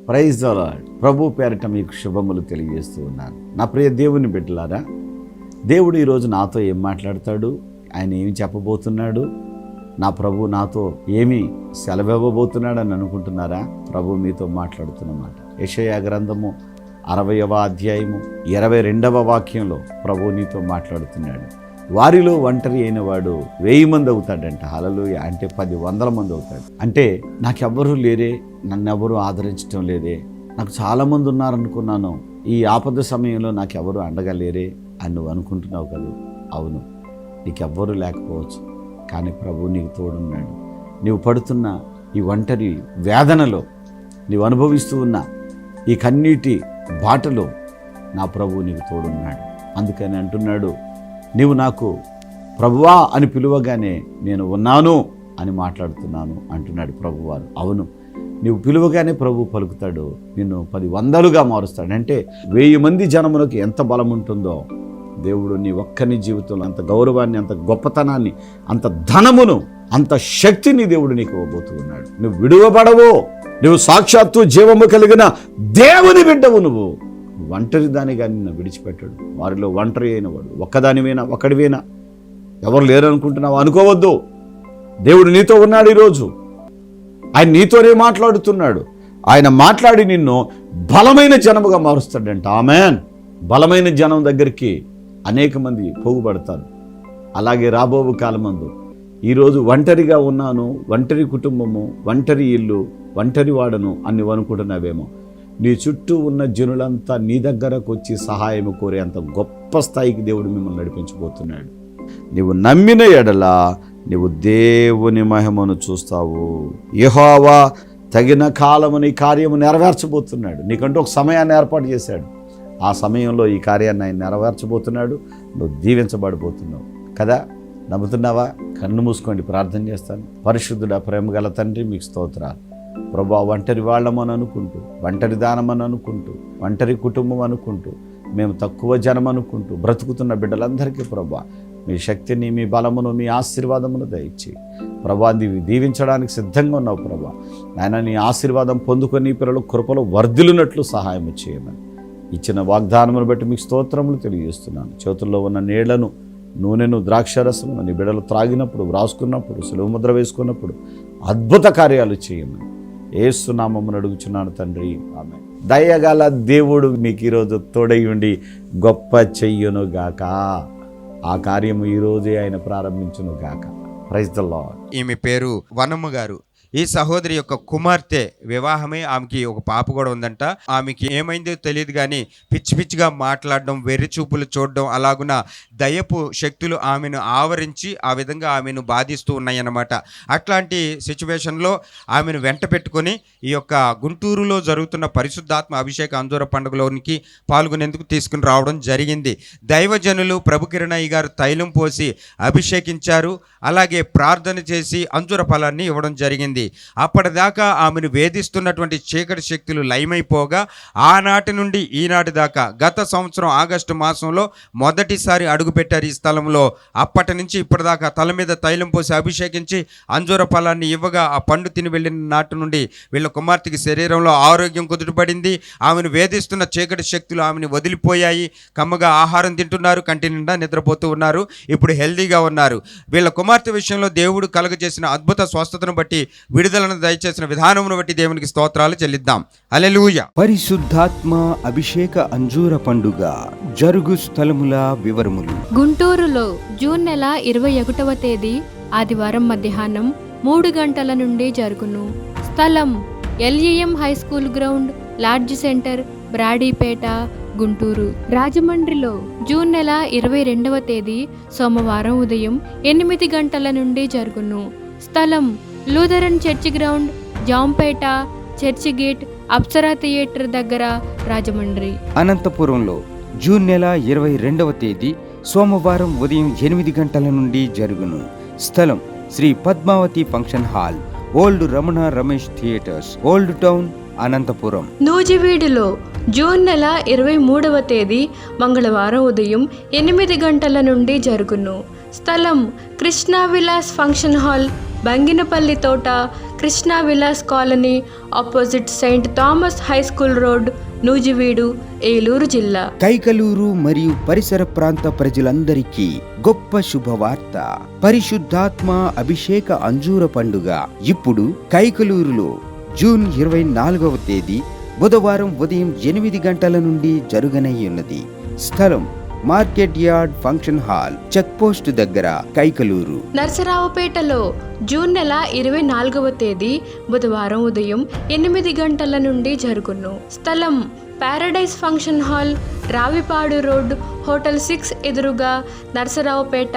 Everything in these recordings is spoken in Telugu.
Praise the lord. ప్రభు పేరిట మీకు శుభములు తెలియజేస్తూ ఉన్నాను. నా ప్రియ దేవుని బిడ్డలారా, దేవుడు ఈరోజు నాతో ఏం మాట్లాడతాడు, ఆయన ఏమి చెప్పబోతున్నాడు, నా ప్రభు నాతో ఏమి సెలవివ్వబోతున్నాడు అని అనుకుంటున్నారా? ప్రభు మీతో మాట్లాడుతున్నమాట. యెషయా గ్రంథము 60వ అధ్యాయము 22వ వాక్యంలో ప్రభు నీతో మాట్లాడుతున్నాడు. వారిలో ఒంటరి అయిన వాడు 1000 మంది అవుతాడంట. హల్లెలూయా. అంటే 10,000 మంది అవుతాడు. అంటే నాకెవ్వరూ లేరే, నన్నెవరూ ఆదరించడం లేదే, నాకు చాలామంది ఉన్నారనుకున్నాను, ఈ ఆపద సమయంలో నాకెవరూ అండగా లేరే అని నువ్వు అనుకుంటున్నావు కదా. అవును, నీకెవ్వరూ లేకపోవచ్చు, కానీ ప్రభు నీకు తోడున్నాడు. నీవు పడుతున్న ఈ ఒంటరి వేదనలో, నీవు అనుభవిస్తూ ఉన్న ఈ కన్నీటి బాటలో నా ప్రభు నీకు తోడున్నాడు. అందుకని అంటున్నాడు, నీవు నాకు ప్రభువా అని పిలువగానే నేను ఉన్నాను అని మాట్లాడుతున్నాను అంటున్నాడు ప్రభువారు. అవును, నీవు పిలువగానే ప్రభు పలుకుతాడు, నిన్ను 10,000గా మారుస్తాడు. అంటే 1000 మంది జనములకు ఎంత బలం ఉంటుందో దేవుడు నీ ఒక్కని జీవితంలో అంత గౌరవాన్ని, అంత గొప్పతనాన్ని, అంత ధనమును, అంత శక్తిని దేవుడు నీకు ఇవ్వబోతూ ఉన్నాడు. నువ్వు విడువబడవు, నువ్వు సాక్షాత్తు జీవము కలిగిన దేవుని బిడ్డవు. నువ్వు ఒంటరి దానిగా నిన్ను విడిచిపెట్టాడు. వారిలో ఒంటరి అయిన వాడు ఒక్కదానివేనా, ఒక్కడివేనా, ఎవరు లేరు అనుకుంటున్నావు అనుకోవద్దు. దేవుడు నీతో ఉన్నాడు. ఈరోజు ఆయన నీతోనే మాట్లాడుతున్నాడు. ఆయన మాట్లాడి నిన్ను బలమైన జనముగా మారుస్తాడంట. ఆమేన్. బలమైన జనం దగ్గరికి అనేక మంది పోగుపడతారు. అలాగే రాబో కాలమందు ఈరోజు ఒంటరిగా ఉన్నాను, ఒంటరి కుటుంబము, ఒంటరి ఇల్లు, ఒంటరి వాడను అని అనుకుంటున్నావేమో. నీ చుట్టూ ఉన్న జనులంతా నీ దగ్గరకు వచ్చి సహాయం కోరే అంత గొప్ప స్థాయికి దేవుడు మిమ్మల్ని నడిపించబోతున్నాడు. నీవు నమ్మిన ఎడల నీవు దేవుని మహిమను చూస్తావు. యెహోవా తగిన కాలము నీ కార్యము నెరవేర్చబోతున్నాడు. నీకంటూ ఒక సమయాన్ని ఏర్పాటు చేశాడు. ఆ సమయంలో ఈ కార్యాన్ని ఆయన నెరవేర్చబోతున్నాడు. నువ్వు దీవించబడిపోతున్నావు కదా. నమ్ముతున్నావా? కన్ను మూసుకోండి, ప్రార్థన చేస్తాను. పరిశుద్ధుడా, ప్రేమగల తండ్రి, మీకు స్తోత్రాలు. ప్రభా, ఒంటరి వాళ్ళమని అనుకుంటూ, ఒంటరి దానమని అనుకుంటూ, ఒంటరి కుటుంబం అనుకుంటూ, మేము తక్కువ జనం అనుకుంటూ బ్రతుకుతున్న బిడ్డలందరికీ ప్రభా మీ శక్తిని, మీ బలమును, మీ ఆశీర్వాదమును దయచేయి. ప్రభా, నీవు దీవించడానికి సిద్ధంగా ఉన్నావు ప్రభా. నాయన, నీ ఆశీర్వాదం పొందుకొని పిల్లలు కృపలో వర్ధిల్లునట్లు సహాయం చేయమని ఇచ్చిన వాగ్దానమును బట్టి మీకు స్తోత్రములు తెలియజేస్తున్నాను. చేతుల్లో ఉన్న నీళ్లను, నూనెను, ద్రాక్షరసమును నీ బిడ్డలు త్రాగినప్పుడు, వ్రాసుకున్నప్పుడు, సులువు ముద్ర వేసుకున్నప్పుడు అద్భుత కార్యాలు చేయమని యేసు నామమున అడుగుచున్నాను తండ్రి, ఆమేన్. దయగల దేవుడు మీకు ఈరోజు తోడై ఉండి గొప్ప చెయ్యును గాక. ఆ కార్యము ఈరోజే ఆయన ప్రారంభించును గాక. Praise the Lord. ఈమె పేరు వనమ్మ గారు. ఈ సహోదరి యొక్క కుమార్తె వివాహమై ఆమెకి ఒక పాప కూడా ఉందంట. ఆమెకి ఏమైందో తెలియదు కానీ పిచ్చి పిచ్చిగా మాట్లాడడం, వెర్రి చూపులు చూడడం, అలాగున దయ్యపు శక్తులు ఆమెను ఆవరించి ఆ విధంగా ఆమెను బాధిస్తూ ఉన్నాయన్నమాట. అట్లాంటి సిచ్యువేషన్లో ఆమెను వెంట పెట్టుకొని ఈ యొక్క గుంటూరులో జరుగుతున్న పరిశుద్ధాత్మ అభిషేక అంజూర పండుగలోనికి పాల్గొనేందుకు తీసుకుని రావడం జరిగింది. దైవజనులు ప్రభు కిరణయ్య గారు తైలం పోసి అభిషేకించారు. అలాగే ప్రార్థన చేసి అంజూర ఫలాన్ని ఇవ్వడం జరిగింది. అప్పటిదాకా ఆమెను వేధిస్తున్నటువంటి చీకటి శక్తులు లయమైపోగా ఆనాటి నుండి ఈనాటి దాకా గత సంవత్సరం ఆగస్టు మాసంలో మొదటిసారి అడుగుపెట్టారు ఈ స్థలంలో. అప్పటి నుంచి ఇప్పటిదాకా తల మీద తైలం పోసి అభిషేకించి అంజూర ఫలాన్ని ఇవ్వగా ఆ పండు తిని వెళ్ళిన నాటి నుండి వీళ్ళ కుమార్తెకి శరీరంలో ఆరోగ్యం కుదుటపడింది. ఆమెను వేధిస్తున్న చీకటి శక్తులు ఆమెను వదిలిపోయాయి. కమ్మగా ఆహారం తింటున్నారు, కంటి నిండా నిద్రపోతూ ఉన్నారు. ఇప్పుడు హెల్దీగా ఉన్నారు. వీళ్ళ కుమార్తె విషయంలో దేవుడు కలుగజేసిన అద్భుత స్వస్థతను బట్టి, విడుదలను దయచేసిన విధానమును బట్టి దేవునికి స్తోత్రాలు చెల్లిద్దాం. హల్లెలూయా. పరిశుద్ధాత్మ అభిషేక అంజూర పండుగ జరుగు స్థలముల వివరములు. గుంటూరులో జూన్ నెల 21వ తేదీ ఆదివారం మధ్యాహ్నం 3 గంటల నుండి జరుగును. స్థలం LEM high school ground, lodge centre, Brodipet, Guntur. రాజమండ్రిలో జూన్ నెల 22వ తేదీ సోమవారం ఉదయం 8 గంటల నుండి జరుగును. స్థలం Lutheran church ground, Jampeta, church gate, Apsara theatre దగ్గర, రాజమండ్రి. అనంతపురంలో జూన్ నెల 22వ తేదీ సోమవారం ఉదయం 8 గంటల నుండి జరుగును. స్థలం Shri Padmavati function hall, old Ramana Ramesh theatres, old town, Anantapuram. నూజివీడులో జూన్ నెల 23వ తేదీ మంగళవారం ఉదయం 8 గంటల నుండి జరుగును. స్థలం కృష్ణా విలాస్ ఫంక్షన్ హాల్, బంగినపల్లి తోట, Krishna Vilas colony, opposite Saint Thomas high school road, Nuzvid, Eluru జిల్లా. కైకలూరు మరియు పరిసర ప్రాంత ప్రజలందరికీ గొప్ప శుభవార్త. పరిశుద్ధాత్మ అభిషేక అంజూర పండుగ ఇప్పుడు కైకలూరులో జూన్ 24వ తేదీ బుధవారం ఉదయం 8 గంటల నుండి జరుగనయ్యున్నది. స్థలం market yard function hall, check post దగ్గర, కైకలూరు. నరసరావుపేటలో జూన్ నెల 24వ తేదీ బుధవారం ఉదయం 8 గంటల నుండి జరుగును. స్థలం paradise function hall, Ravipadu road, hotel 6 ఎదురుగా, నరసరావుపేట,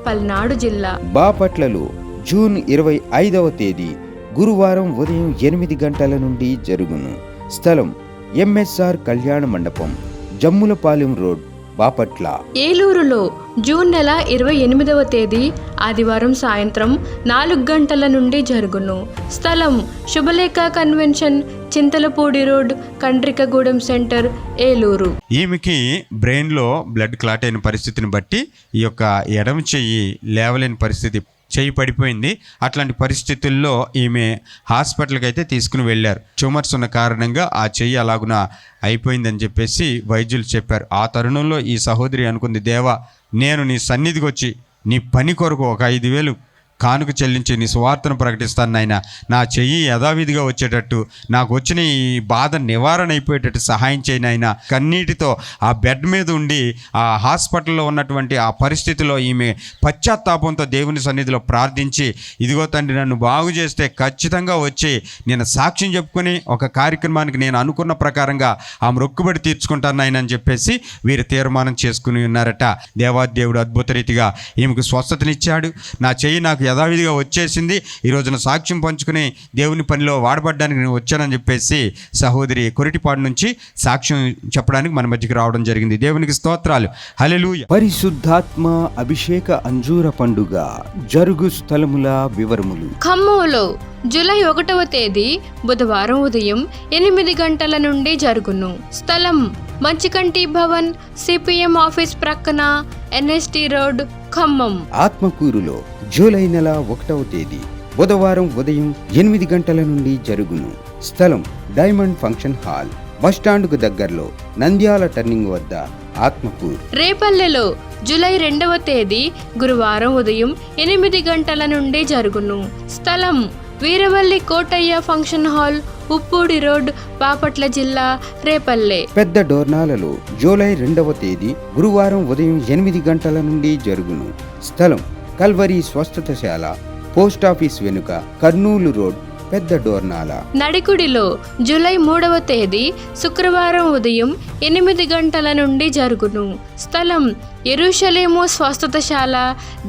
పల్నాడు జిల్లా. బాపట్లలో జూన్ 25వ తేదీ గురువారం ఉదయం 8 గంటల నుండి జరుగును. స్థలం ఎంఎస్ఆర్ కళ్యాణ మండపం, జమ్ములపాలెం రోడ్, బాపట్ల. ఏలూరులో జూన్ నెల 28వ తేదీ ఆదివారం సాయంత్రం 4 గంటల నుండి జరుగును. స్థలం Subhalekha convention, Chintalapudi road, Kandrikagudem centre, Eluru. ఈమెకి బ్రెయిన్లో బ్లడ్ క్లాట్ అయిన పరిస్థితిని బట్టి ఈ యొక్క ఎడమ చెయ్యి లేవలేని పరిస్థితి, చెయ్యి పడిపోయింది. అట్లాంటి పరిస్థితుల్లో ఈమె హాస్పిటల్కి అయితే తీసుకుని వెళ్ళారు. ట్యూమర్స్ ఉన్న కారణంగా ఆ చెయ్యి అలాగున అయిపోయిందని చెప్పేసి వైద్యులు చెప్పారు. ఆ తరుణంలో ఈ సహోదరి అనుకుంది, దేవా, నేను నీ సన్నిధికి వచ్చి నీ పని కొరకు ఒక 5,000 కానుక చెల్లించి నీ సువార్తను ప్రకటిస్తాను నాయన. నా చెయ్యి యథావిధిగా వచ్చేటట్టు, నాకు వచ్చిన ఈ బాధ నివారణ అయిపోయేటట్టు సహాయం చేయను నాయన. కన్నీటితో ఆ బెడ్ మీద ఉండి ఆ హాస్పిటల్లో ఉన్నటువంటి ఆ పరిస్థితిలో ఈమె పశ్చాత్తాపంతో దేవుని సన్నిధిలో ప్రార్థించి, ఇదిగో తండ్రి, నన్ను బాగు చేస్తే ఖచ్చితంగా వచ్చి నేను సాక్ష్యం చెప్పుకొని ఒక కార్యక్రమానికి నేను అనుకున్న ప్రకారంగా ఆ మొక్కుబడి తీర్చుకుంటాను నాయన అని చెప్పేసి వీరు తీర్మానం చేసుకుని ఉన్నారట. దేవాదేవుడు అద్భుత రీతిగా ఈమెకు స్వస్థతనిచ్చాడు. నా చెయ్యి నాకు యథావిధిగా వచ్చేసింది. ఈ రోజున సాక్ష్యం పంచుకుని దేవుని పనిలో వాడబడ్డానికి నేను వచ్చానని చెప్పేసి సహోదరి కొరిటిపాడు నుంచి సాక్ష్యం చెప్పడానికి మన మధ్యకి రావడం జరిగింది. దేవునికి స్తోత్రాలు, హల్లెలూయా. పరిశుద్ధాత్మ అభిషేక అంజూర పండుగ జరుగు స్థలముల వివరములు. ఖమ్మంలో జూలై 1వ తేదీ బుధవారం ఉదయం 8 గంటల నుండి జరుగును. స్థలం మంచికంటి భవన్, సిపిఎం ఆఫీస్ ప్రక్కన, ఎన్ఎస్టి రోడ్, ఖమ్మం. ఆత్మకూరులో జూలై నెల 1వ తేదీ బుధవారం ఉదయం 8 గంటల నుండి జరుగును. స్థలం డైమండ్ ఫంక్షన్ హాల్, బస్టాండ్కు దగ్గరలో, నంద్యాల టర్నింగ్ వద్ద, ఆత్మకూరు. రేపల్లెలో జూలై 2వ తేదీ గురువారం ఉదయం 8 గంటల నుండి జరుగును. స్థలం Veeravalli Kotaiah function hall, Uppudi road, Bapatla జిల్లా, రేపల్లె. పెద్ద డోర్నాలలో జూలై 2వ తేదీ గురువారం ఉదయం 8 గంటల నుండి జరుగును. స్థలం కల్వరి స్వస్థతశాల, పోస్టాఫీస్ వెనుక, కర్నూలు రోడ్, పెద్ద డోర్నాల. నడికుడిలో జూలై 3వ తేదీ శుక్రవారం ఉదయం 8 గంటల నుండి జరుగును. స్థలం యెరూషలేము స్వస్థతశాల,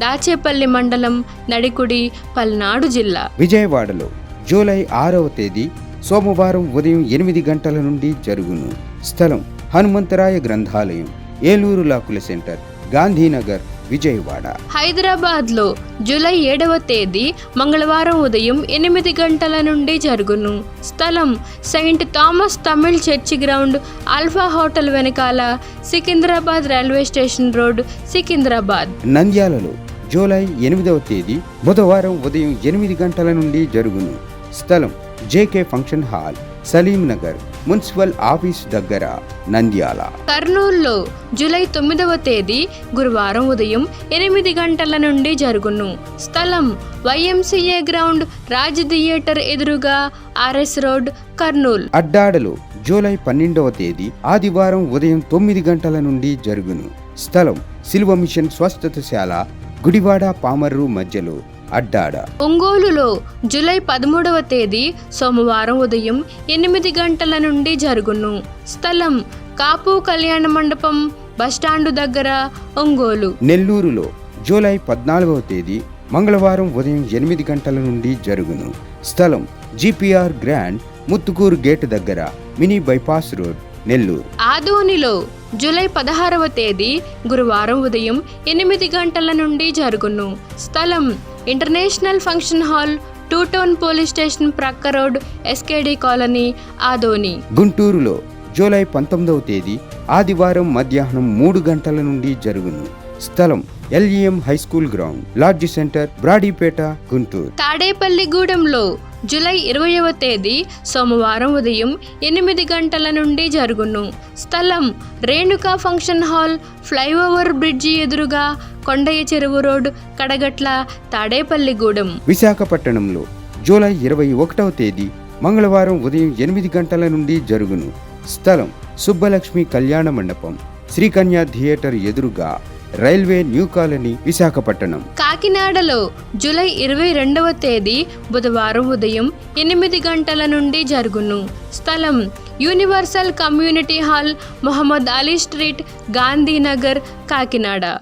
దాచేపల్లి మండలం, నడికుడి, పల్నాడు జిల్లా. విజయవాడలో జూలై 6వ తేదీ సోమవారం ఉదయం 8 గంటల నుండి జరుగును. స్థలం హనుమంతరాయ గ్రంథాలయం, ఏలూరు లాకుల సెంటర్, గాంధీనగర్, విజయవాడ. హైదరాబాద్లో జూలై 7వ తేదీ మంగళవారం ఉదయం 8 గంటల నుండి జరుగును. స్థలం saint Thomas Tamil church ground, alpha hotel వెనకాల, Secunderabad railway station road, Secunderabad. నంద్యాలలో జూలై 8వ తేదీ బుధవారం ఉదయం 8 గంటల నుండి జరుగును. స్థలం JK function hall, Salim Nagar, municipal office దగ్గర, నంద్యాల. కర్నూలులో జూలై 9వ తేదీ గురువారం ఉదయం 8 గంటల నుండి జరుగును. స్థలం వైఎంసీఏ గ్రౌండ్, రాజ్ థియేటర్ ఎదురుగా, ఆర్ఎస్ రోడ్, కర్నూలు. అడ్డాడలో జూలై 12వ తేదీ ఆదివారం ఉదయం 9 గంటల నుండి జరుగును. స్థలం సిల్వ మిషన్ స్వస్థతశాల, గుడివాడ పామర్రు మధ్యలో, అడ్డాడ. ఒంగోలులో జూలై 13వ తేదీ సోమవారం ఉదయం 8 గంటల నుండి జరుగును. స్థలం కాపు కళ్యాణ మండపం, బస్టాండు దగ్గర, ఒంగోలు. నెల్లూరులో జూలై 14వ తేదీ మంగళవారం ఉదయం 8 గంటల నుండి జరుగును. స్థలం జిపిఆర్ గ్రాండ్, ముత్తుకూరు గేట్ దగ్గర, మినీ బైపాస్ రోడ్, నెల్లూరు. ఆదోనిలో జూలై 16వ తేదీ గురువారం ఉదయం 8 గంటల నుండి జరుగును. స్థలం international function hall, 2 town police station ప్రక్క రోడ్, ఎస్కేడి కాలనీ, ఆదోని. గుంటూరులో జూలై 19వ తేదీ ఆదివారం మధ్యాహ్నం 3 గంటల నుండి జరుగును. స్థలం LEM high school ground, lodge centre, Brodipet, Guntur. తాడేపల్లిగూడెంలో జూలై 20వ తేదీ సోమవారం ఉదయం 8 గంటల నుండి జరుగును. స్థలం Renuka function hall, flyover bridge ఎదురుగా, కొండయ్య చెరువు రోడ్, కడగట్ల, తాడేపల్లిగూడెం. విశాఖపట్నంలో జూలై 21వ తేదీ మంగళవారం ఉదయం 8 గంటల నుండి జరుగును. స్థలం సుబ్బలక్ష్మి కళ్యాణ మండపం, శ్రీకన్య థియేటర్ ఎదురుగా, రైల్వే న్యూ కాలనీ, విశాఖపట్నం. కాకినాడలో జూలై 22వ తేదీ బుధవారం ఉదయం 8 గంటల నుండి జరుగును. స్థలం universal community hall, Mohammed Ali street, Gandhinagar, Kakinada.